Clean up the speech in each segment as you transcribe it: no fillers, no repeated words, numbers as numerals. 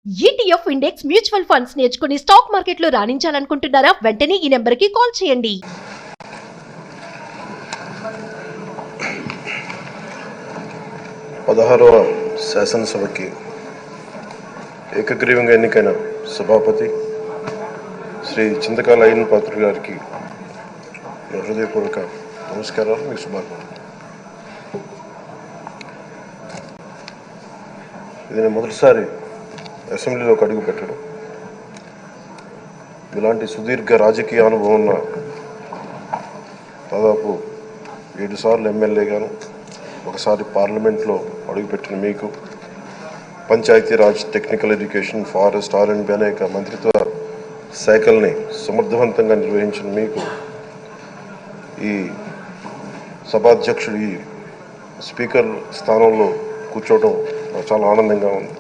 ETF index mutual funds నేర్చుకుని stock మార్కెట్లో రాణించాలనుకుంటున్నారా? వెంటనే ఈ నెంబర్కి కాల్ చేయండి. 16వ శాసనసభకి ఏకగ్రీవంగా ఎన్నికైన సభాపతి శ్రీ చింతకాయల అయ్యన్న పాత్రుడు గారికి హృదయపూర్వక నమస్కారాలు, మీకు శుభాకాంక్షలు. ఇది నేను మొదటిసారి అసెంబ్లీలోకి అడుగు పెట్టడం. ఇలాంటి సుదీర్ఘ రాజకీయ అనుభవం ఉన్న దాదాపు 7 సార్లు ఎమ్మెల్యేగాను, ఒకసారి పార్లమెంట్లో అడుగుపెట్టిన మీకు, Panchayati Raj, technical education, forest, R&B అనేక మంత్రిత్వ శాఖల్ని సమర్థవంతంగా నిర్వహించిన మీకు ఈ సభాధ్యక్షుడు, ఈ స్పీకర్ స్థానంలో కూర్చోవడం నాకు చాలా ఆనందంగా ఉంది.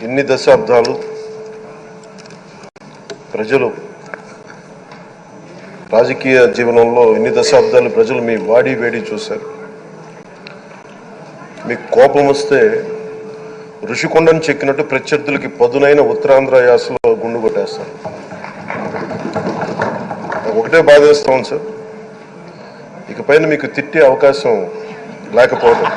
ఇన్ని దశాబ్దాలు ప్రజలు రాజకీయ జీవనంలో ప్రజలు మీ వాడి వేడి చూశారు. మీకు కోపం వస్తే ఋషికొండను చెక్కినట్టు ప్రత్యర్థులకి పదునైన ఉత్తరాంధ్ర యాసలో గుండు కొట్టేస్తారు. ఒకటే బాధేస్తాం సార్, ఇకపైన మీకు తిట్టే అవకాశం లేకపోవడం.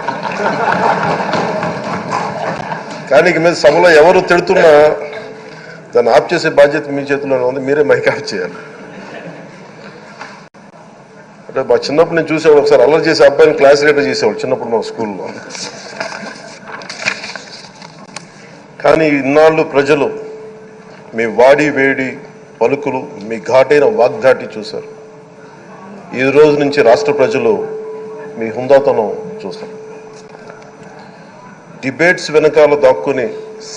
కానీ ఇక మీద సభలో ఎవరు తిడుతున్నా దాన్ని ఆఫ్ చేసే బాధ్యత మీ చేతిలోనే ఉంది. మీరే మైక్ ఆఫ్ చేయాలి. అంటే మా చిన్నప్పుడు నేను చూసేవాడు, ఒకసారి అల్లరి చేసే అబ్బాయిని క్లాస్ లీడర్ చేసేవాడు చిన్నప్పుడు మా స్కూల్లో. కానీ ఇన్నాళ్ళు ప్రజలు మీ వాడి వేడి పలుకులు, మీ ఘాటైన వాగ్దాటి చూశారు. ఈ రోజు నుంచి రాష్ట్ర ప్రజలు మీ హుందాతనం చూస్తారు. డిబేట్స్ వెనకాల దాక్కుని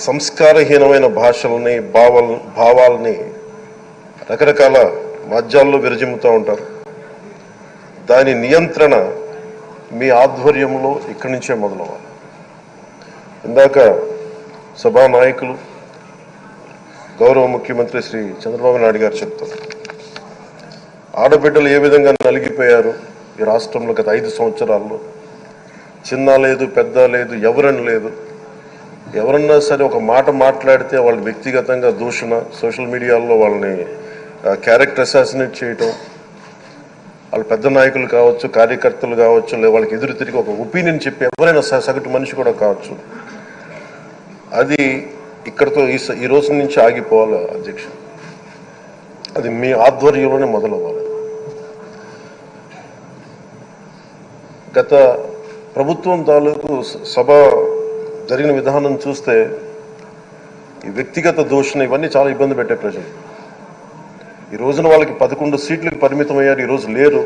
సంస్కారహీనమైన భాషల్ని, భావాల్ని రకరకాల మాధ్యాల్లో విరజిమ్ముతూ ఉంటారు. దాని నియంత్రణ మీ ఆధ్వర్యంలో ఇక్కడి నుంచే మొదలవ్వాలి. ఇందాక సభా నాయకులు, గౌరవ ముఖ్యమంత్రి శ్రీ చంద్రబాబు నాయుడు గారు చెప్తారు, ఆడబిడ్డలు ఏ విధంగా నలిగిపోయారు ఈ రాష్ట్రంలో గత 5 సంవత్సరాల్లో. చిన్న లేదు, పెద్ద లేదు, ఎవరని లేదు. ఎవరన్నా సరే ఒక మాట మాట్లాడితే వాళ్ళు వ్యక్తిగతంగా దూషణ, సోషల్ మీడియాలో వాళ్ళని క్యారెక్టర్ అసాసినేట్ చేయటం, వాళ్ళు పెద్ద నాయకులు కావచ్చు, కార్యకర్తలు కావచ్చు, లేదా వాళ్ళకి ఎదురు తిరిగి ఒక ఒపీనియన్ చెప్పి ఎవరైనా సగటు మనిషి కూడా కావచ్చు. అది ఇక్కడతో ఈ రోజు నుంచి ఆగిపోవాలి అధ్యక్ష. అది మీ ఆధ్వర్యంలోనే మొదలవ్వాలి. గత ప్రభుత్వం తాలూకు సభ జరిగిన విధానం చూస్తే ఈ వ్యక్తిగత దూషణ ఇవన్నీ చాలా ఇబ్బంది పెట్టే ప్రజలు. ఈ రోజున వాళ్ళకి 11 సీట్లకు పరిమితం అయ్యారు, ఈరోజు లేరు,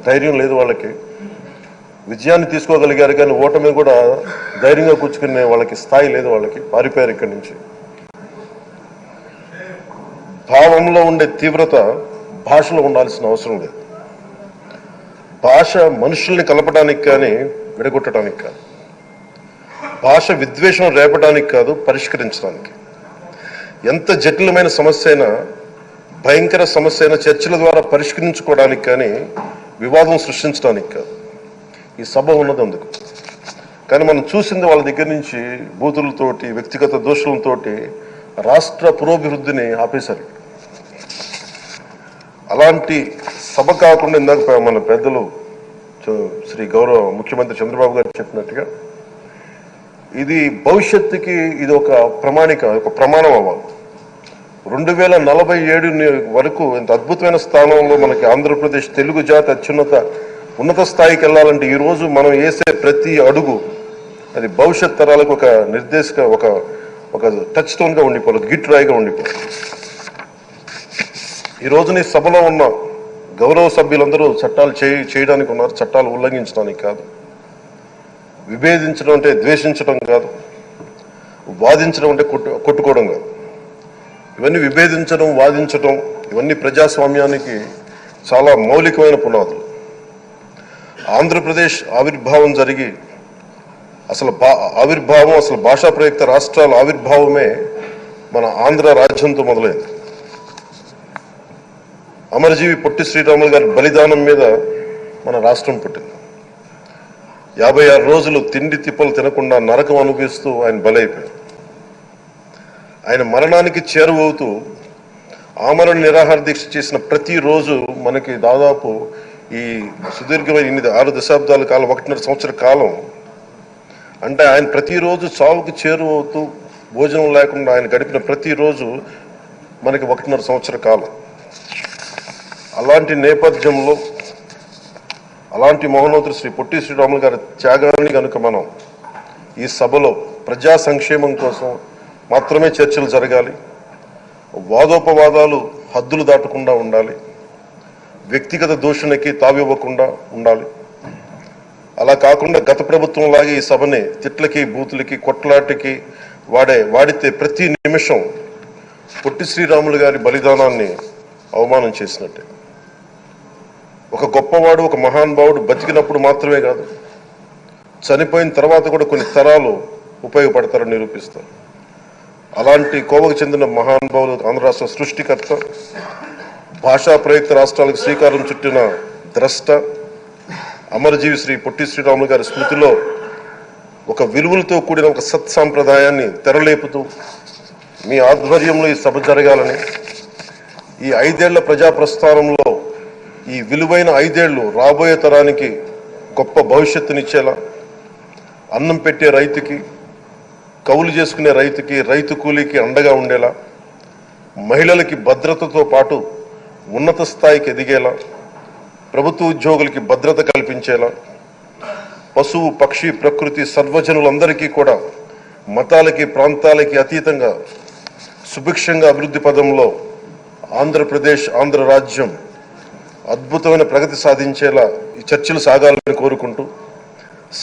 ధైర్యం లేదు వాళ్ళకి. విజయాన్ని తీసుకోగలిగారు కానీ ఓటమి కూడా ధైర్యంగా కూర్చుకునే వాళ్ళకి స్థాయి లేదు, వాళ్ళకి పారిపోయారు ఇక్కడి నుంచి. భావంలో ఉండే తీవ్రత భాషలో ఉండాల్సిన అవసరం లేదు. భాష మనుషుల్ని కలపడానికి కానీ విడగొట్టడానికి కాదు. భాష విద్వేషం రేపడానికి కాదు, పరిష్కరించడానికి. ఎంత జటిలమైన సమస్య అయినా, భయంకర సమస్య అయినా చర్చల ద్వారా పరిష్కరించుకోవడానికి కానీ వివాదం సృష్టించడానికి కాదు. ఈ సభ ఉన్నది అందుకు. కానీ మనం చూసింది వాళ్ళ దగ్గర నుంచి బూతులతోటి, వ్యక్తిగత దోషులతోటి రాష్ట్ర పురోభివృద్ధిని ఆపేశారు. అలాంటి సభ కాకుండా ఇందాక మన పెద్దలు శ్రీ గౌరవ ముఖ్యమంత్రి చంద్రబాబు గారు చెప్పినట్టుగా ఇది భవిష్యత్తుకి ఇది ఒక ప్రమాణిక, ఒక ప్రమాణం అవ్వాలి. 2047 వరకు ఇంత అద్భుతమైన స్థానంలో మనకి ఆంధ్రప్రదేశ్ తెలుగు జాతి ఉన్నత స్థాయికి వెళ్ళాలంటే ఈరోజు మనం వేసే ప్రతి అడుగు అది భవిష్యత్ తరాలకు ఒక నిర్దేశక, ఒక టచ్ స్టోన్గా ఉండిపోవాలి, గిట్ రాయిగా ఉండిపోవాలి. ఈ రోజున ఈ సభలో ఉన్న గౌరవ సభ్యులందరూ చట్టాలు చేయడానికి ఉన్నారు, చట్టాలు ఉల్లంఘించడానికి కాదు. విభేదించడం అంటే ద్వేషించడం కాదు, వాదించడం అంటే కొట్టుకోవడం కాదు. ఇవన్నీ విభేదించడం, వాదించడం ఇవన్నీ ప్రజాస్వామ్యానికి చాలా మౌలికమైన పునాదులు. ఆంధ్రప్రదేశ్ ఆవిర్భావం జరిగి అసలు భాషా ప్రయుక్త రాష్ట్రాల ఆవిర్భావమే మన ఆంధ్ర రాజ్యంతో మొదలైంది. అమరజీవి పొట్టి శ్రీరాములు గారి బలిదానం మీద మన రాష్ట్రం పుట్టింది. 56 రోజులు తిండి తిప్పలు తినకుండా నరకం అనుభవిస్తూ ఆయన బలైపోయారు. ఆయన మరణానికి చేరువవుతూ ఆమరణ నిరాహార దీక్ష చేసిన ప్రతిరోజు మనకి దాదాపు ఈ సుదీర్ఘమైన 6 దశాబ్దాల కాలం 1.5 సంవత్సర కాలం అంటే ఆయన ప్రతిరోజు చావుకు చేరువవుతూ భోజనం లేకుండా ఆయన గడిపిన ప్రతిరోజు మనకి 1.5 సంవత్సర కాలం. అలాంటి నేపథ్యంలో అలాంటి మహోన్నతుడు శ్రీ పొట్టి శ్రీరాములు గారి త్యాగాన్ని కనుక మనం ఈ సభలో ప్రజా సంక్షేమం కోసం మాత్రమే చర్చలు జరగాలి, వాదోపవాదాలు హద్దులు దాటకుండా ఉండాలి, వ్యక్తిగత దూషణకి తావివ్వకుండా ఉండాలి. అలా కాకుండా గత ప్రభుత్వంలాగే ఈ సభని తిట్లకి బూతులకి కొట్లాటికి వాడితే ప్రతి నిమిషం పొట్టి శ్రీరాములు గారి బలిదానాన్ని అవమానం చేసినట్టే. ఒక గొప్పవాడు ఒక మహానుభావుడు బతికినప్పుడు మాత్రమే కాదు, చనిపోయిన తర్వాత కూడా కొన్ని తరాలు ఉపయోగపడతారని నిరూపిస్తారు. అలాంటి కోవకు చెందిన మహానుభావులు ఆంధ్ర రాష్ట్ర సృష్టికర్త, భాషా ప్రయుక్త రాష్ట్రాలకు శ్రీకారం చుట్టిన ద్రష్ట, అమరజీవి శ్రీ పొట్టి శ్రీరాములు గారి స్మృతిలో ఒక విలువలతో కూడిన ఒక సత్సాంప్రదాయాన్ని తెరలేపుతూ మీ ఆధ్వర్యంలో ఈ సభ జరగాలని, ఈ 5 ఏళ్ల ప్రజా ప్రస్థానంలో ఈ విలువైన 5 ఏళ్లు రాబోయే తరానికి గొప్ప భవిష్యత్తునిచ్చేలా, అన్నం పెట్టే రైతుకి, కౌలు చేసుకునే రైతుకి, రైతు కూలీకి అండగా ఉండేలా, మహిళలకి భద్రతతో పాటు ఉన్నత స్థాయికి ఎదిగేలా, ప్రభుత్వ ఉద్యోగులకి భద్రత కల్పించేలా, పశువు పక్షి ప్రకృతి సర్వజనులందరికీ కూడా మతాలకి ప్రాంతాలకి అతీతంగా సుభిక్షంగా అభివృద్ధి పదంలో ఆంధ్రప్రదేశ్ ఆంధ్ర రాజ్యం అద్భుతమైన ప్రగతి సాధించేలా ఈ చర్చలు సాగాలని కోరుకుంటూ,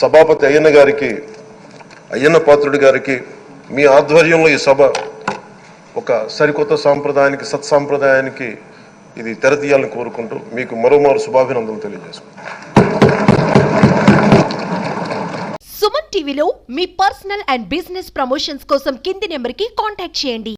సభాపతి అయ్యన్న పాత్రుడి గారికి మీ ఆధ్వర్యంలో ఈ సభ ఒక సరికొత్త సాంప్రదాయానికి సత్సాంప్రదాయానికి ఇది తెరతీయాలని కోరుకుంటూ మీకు మరోమారు శుభాభినందనలు తెలియజేసుకుంటాను. సుమన్ టీవీలో మీ పర్సనల్ అండ్ బిజినెస్ ప్రమోషన్స్ కోసం కింది నెంబర్కి కాంటాక్ట్ చేయండి.